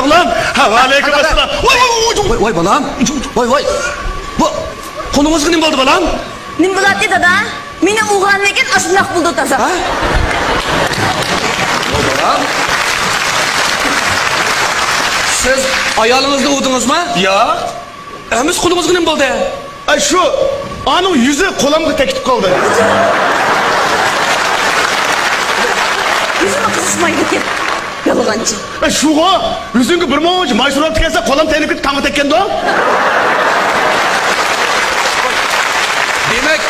oğlum. Aleykümselam. Voy balam. Voy. Bu konumuz nima bo'ldi balam? Nim bo'ladi dada? Meni o'g'lanlekin ashundoq bo'ldi taza. Ha? Balam. Siz ayolingizning o'dingizmi? Ya. Amiz qulumizga nima bo'ldi? Ay şu, anın yüzü kolamga tekitip kaldı. Yüzüme kızışmaydı ki. Yalğancı. Ay şuğa, yüzüngü bir moğunca maysurap tikelse kolam tenip tamı tekken de. Demek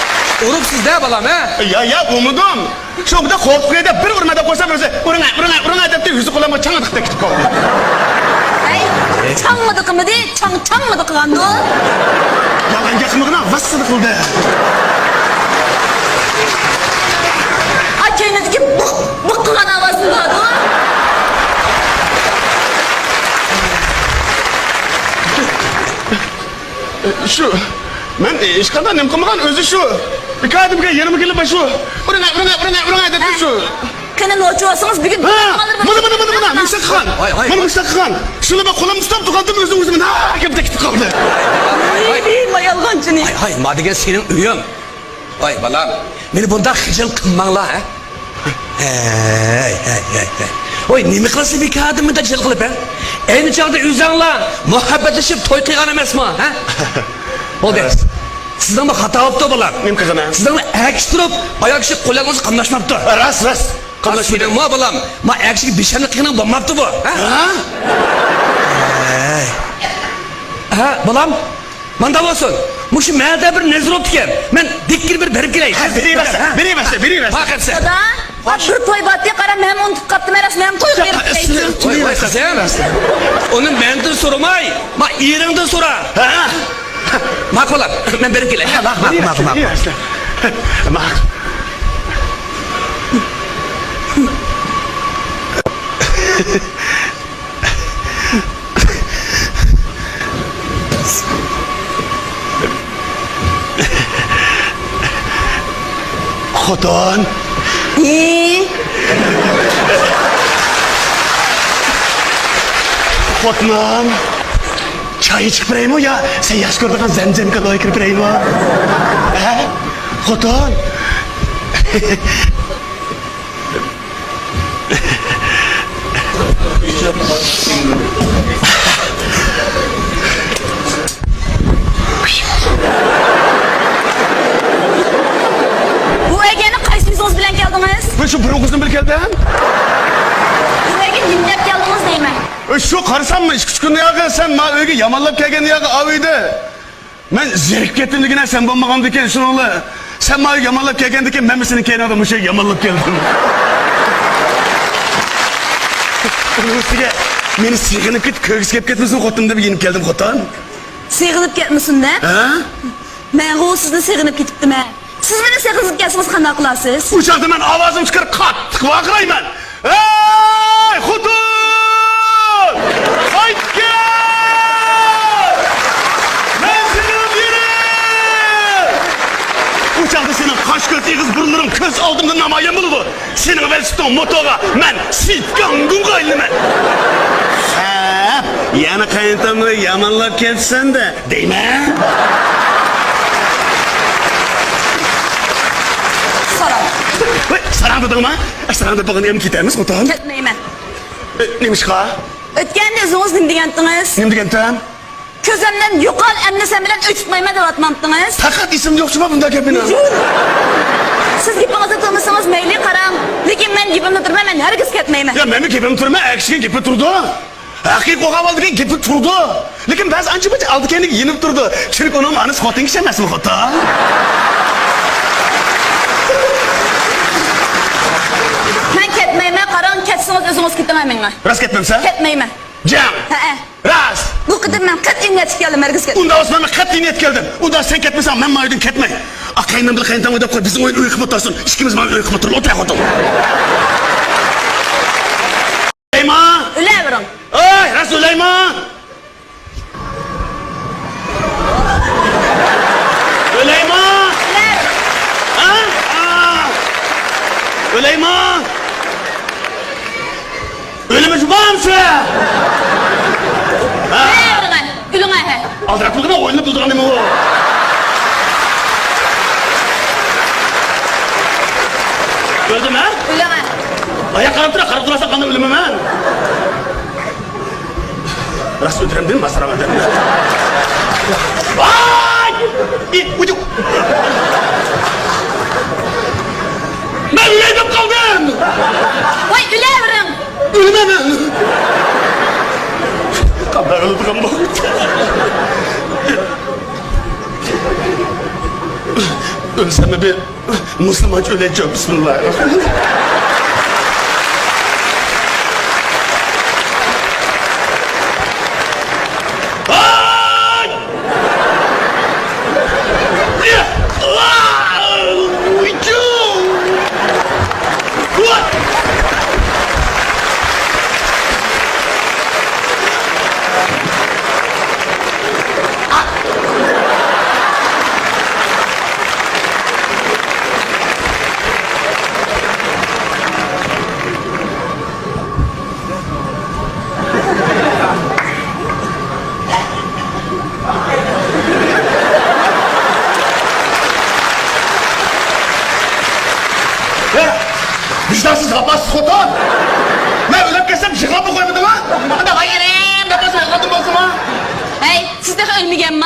urup sizde balam he? Ya umudum. Şu bir de korkuya da bir vurmada koysam öyle vuruna deyip de yüzü kolamga çangadık tekitip kaldı. Ay, çanmadık mı değil, çanmadık kandı. Yalan yakınlığına vassıdı kıldı. Ay kendinizdeki bık kılan avazını vardı. Şu, ben işgalda nem kılmadan özü şu. Bir kadimge 20 kilo başı. Vuruna deyip de şu. Kının uçuyorsanız bir gün... Mına, Müştak Khan. Hay. Mına Müştak Khan. Şunu bak kolam tutam tukaldım özümü. Ha, gibi tekitip kaldı. Ay, yalğancı ne? Hay, madege senin üyün. Vay balam, beni bunda hicil kılmanla ha? Hey. Oy, nimi kılası bir kağıdımı da hicil kılıp ha? Aynı çağda üzanla muhabbetleşip toy kıygan emesmi ha? Oldu. Sizden bak hata yaptı balam. Neyim kızana? Sizden ekştirip ayak işi kollarınızı kamlaşmaptı. Ras. Senin ma balam, ma ekşi bir şeyini kıyınan bulmaptı bu. Ha? Ha balam, manda olsun. Muşu məhəldə bir nezir optiken. Ben dikir bir verip geleyim. Biri verse. Bak hepsi. Dada, bak bir toy battı kara mem unutup kaptım eras mem toy verip Vay kızım. Onun benden sormay. Ma iğrenden sora. Ha? Mak balam, ben verip geleyim. Biri verse. Bak. Xotan. Xotnam. Çay içip bireyim o ya. Sen yaş gördüğün zemzem kadar ikir bireyim o. He? Xotan. Bu Ege'nin kaysınız bilen geldiniz? Ben şu burun kızını bir geldim. Bu Ege'nin dinlep geldiniz değil mi? Şu karısam mı? İş günde yağı sen ma öyle yamanlap gelgen yağı avıydı. Ben zevk gettim dikine sen bombakan diken şunu oğlu. Sen ma yamanlap gelgen diken ben senin kendi adamı şey yamanlap geldim. Size beni sığınıp git köyüz kep gitmesin kotumda bir yenip geldim kotan. Sığınıp gitmesin de. Ha? Ben o sizni sığınıp gittim he. Siz beni sığınıp gelsiniz kanday kılasız. Uçakta ben avazım çıkarıp kat vakırayım ben. Hey kutun! Hayt gel! Menzilim yürü! Uçakta senin kaş göz iğiz burunlarım köz aldığımda namayem buldu. Senin velsiton motoga ben sitkan gungaylı ben. Ha, yana kayıntamı yamanlap gelsen de değil mi? Salam. Sarang dedin mi? Sarang da bakın gidermiz kotan. Gitmeyim. Neymiş ka? Ötken özünüz nim degentiniz? Nim degentan? Közümden yuqal emnesem bilen ötmeyme de atmamtınız. Fakat isim yok şuma bunda gepini. Siz gipinizi tanısanız meyli karam. Lekin ben gipimde durmam, ben herkes ketmeyim. Ya benim gepim turma, ekşigen gepi turdu. Hakik oğam aldı ki gepi turdu. Lekin bazı anca bıcı aldı kendi yenip turdu. Çünkü onun anı skotin işemez mi kota? Ben ketmeyime karan, ketsiniz özünüz gitmeyim. Rast ketmemse? Ketmeyime. Cem. Rast. Bu kıdım ben katlayım yetip geldim herkes ketmeyim. Unda Osman ben katlayın yet geldim. Unda sen ketmesen ben maydın ketmey. Akayından bir kayıntam ödep koy. Bizim oyun uyku mutarsın. İşkimiz mavi uyku mutur. Otur kotum. Süleyman. Öyle verin. Oy Rast Süleyman. Süleyman. Ha? Süleyman. Ölümüz var mı? Ayak karab durasa qanday o'laman? Ras o'tiram deymi, masarama deymi? Ay! Ujuk! Ben öldüm kaldım! Voy, o'lavering. Ölmem! Qanday öldüm bu? Ölsem bir Müslümanca öleceğim. Bismillahirrahmanirrahim. Ay! Ya! Uçum! What? Vicdansız Abbas Sultan! Ben ölüp kessem çıkar mı koymadım ha? Hadi hayırım, nefes aldım olsun ha? Hey, siz daha ölmegenmi?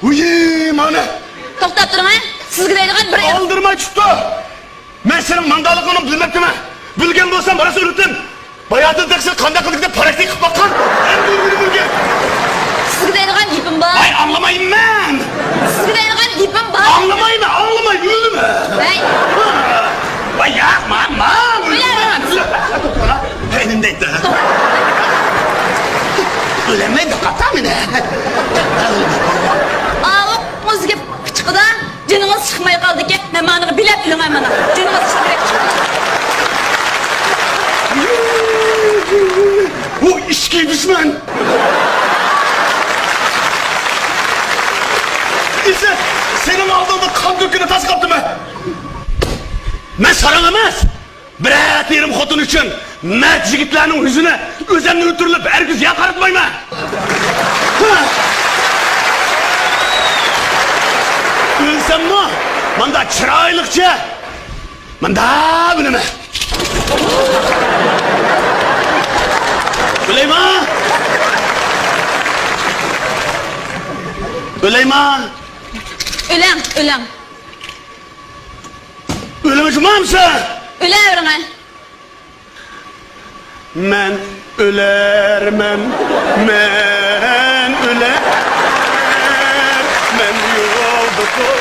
Uyum ana! To'xtab turing, ha. Sizga deydigan bir Aldırma çıktı! Ben senin mandalıkını bilmektim ha! Bilgen bolsam bana söyledim! Bayatın teksin kanda kıldık da praktik kılıp bakkan! En doğru bilgen! sizga deydigan gapim bor. Ay anlamayım ben! Sizga deydigan gapim bor. Anlamayım ben, anlamayım, öldü mü? Hey, Vay yapma, öldü mü? Elimdeydi. Ölemeydi, kata mı ne? ağıp o'ziga chiqdi. Jiningiz chiqmay qoldi ekan. Men mani bilib turing mana. Jiningiz chiqdi. Bu içki düşman! İşte senin aldığında kan döküne tas kaptı mı? Ben sarılamaz! Bırak yerim xotun için! Mert yigitlerinin yüzüne özemle ötürülüp herkes yakartmayım ha! Ölsem mi? Manda çıraylıkça! Manda önüme! Öleyim ha! Öleyim ha! O'lam. Öleme cuma mısın? O'lavering, ha. Men ölermem, men öler, men yolda koy,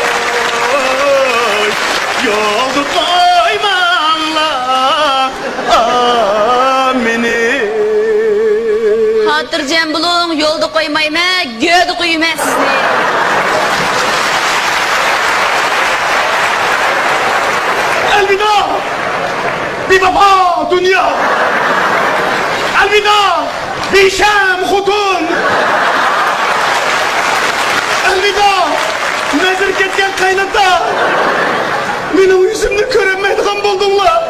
yolda koyma Allah, amini. Xotirjam bo'ling, yo'lda qo'ymayman, go'da qo'ymayman sizni. Elvida, bir baba dünya. Elvida, bir şem hutun. Elvida, nezir ketken kaynata. Benim yüzümde göremeydiğim buldunlar.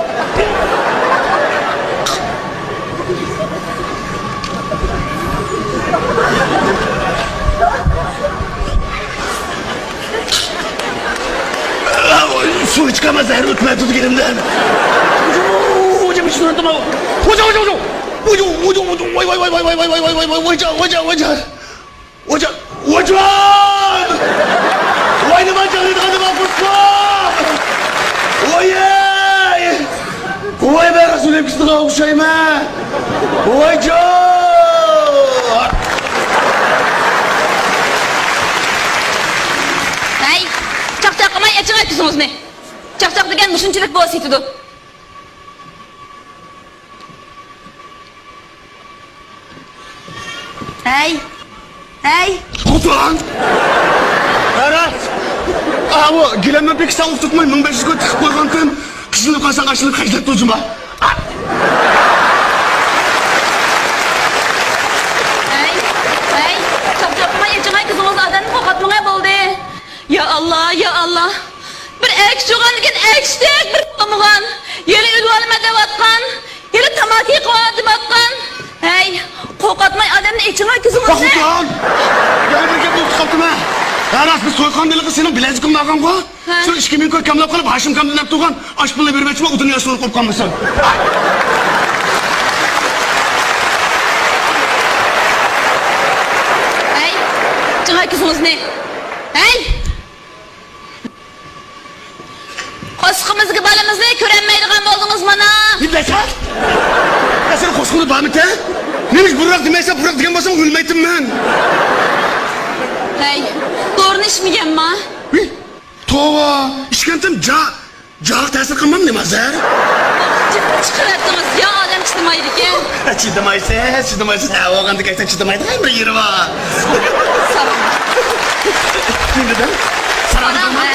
Su çıkamaz, zehir ötmeye tut elimden. Hocam hiç unuttum ama. Hocam. Vay. Hocam. Vay ne var canlı kadın bakmışsa. Vay be Resulüm kıstığa okşayım ha. Hocam. Hey, chaqchaq qilmay achchiq aytdingizmi? Chaqchaq degan shunchalik bositidi. Hey. Kutulan! Berat! Bu gilemden pek savuk tutmayın. 1500 koy tıkıp koygandım. Kişilik kasan kaçılıp kaçlık ucuma. Hey. Chaqchaq qilmay achchiq aytdingiz, odamni qo'rqatmag'ay bo'ldi. Ya Allah. Bir ek çoğan ekan, ekştek bir qo'mg'on. Yeli ulvalma deyotgan, yeli tamaki qo'yatgan. Hey, qo'rqatmay odamni ichingga ko'zingizni. Kutulan! Gel bir gel bu tıkıptım ha. Aras biz soyqandılığı senin bilezikimde ağam ko. Ha. Şu 2000 koy kamlap kalıp Haşim kamdan tuğan aş pulunu vermekçi mi udun yaşını koyup kalmışsın. Hey, çıngay kızınız ne? Hey! Koskımızı balımızı körenmeydiğen boldunuz bana. Ne bileysen? Ya senin koskunu bağımı te? Neymiş bırak demeyse bırak diyen basam gülmeydim ben. Hey, doğru iş mi gemma? Tova, işkentem Cağ tesir kılmam ne mazar? Çıkarattınız ya adam çıkmaydı ki. Çıdamaysa. O kandı kaysa çıdamaydı. Hem bir yeri var. Sabah. Neden? Sana Sabah.